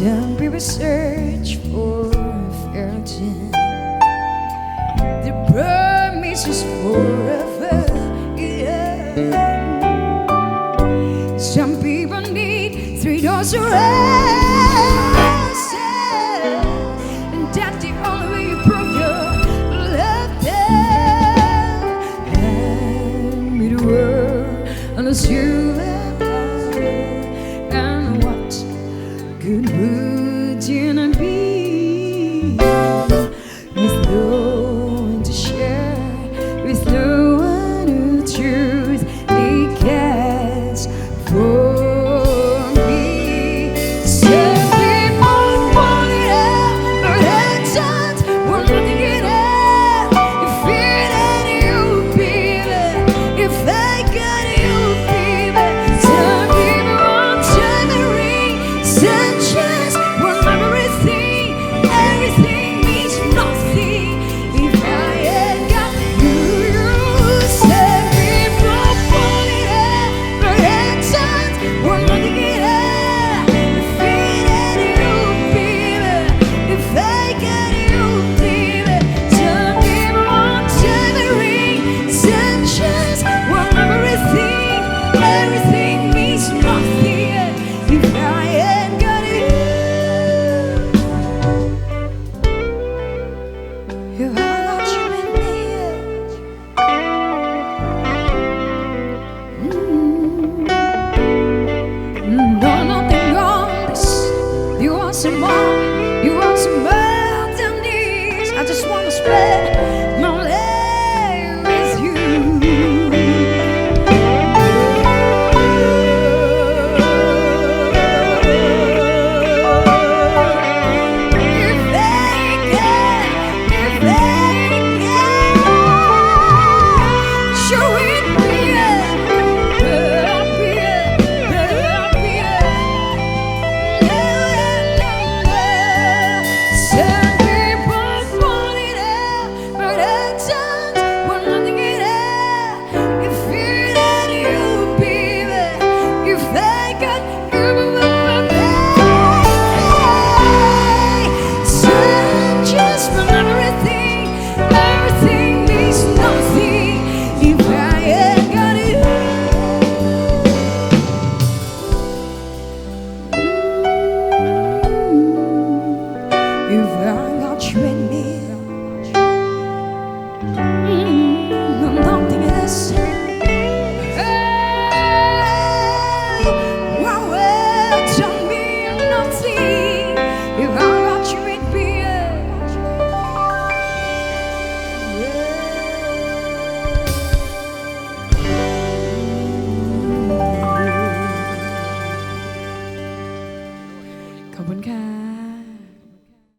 Don't be research for a virgin. The promise is forever. Yeah. Some people need 3 doors of rest, and that's the only way you prove your love. Hand me the world unless you love her. And what good would you not be with no one to share, with no one who truly cares for me? Some people want it all, but actions want nothing at all. If it ain't you, baby, if I got you, baby. Some people want tambourine, sunshine, want everything. Everything means nothing if I ain't got you. Some people want it all, but actions want nothing at all. If it ain't you, baby, if I got you, baby. Some people want tambourine, sunshine, want everything. Everything means nothing if I ain't got you. If I got you in me, no, nothing wrong. You want some more?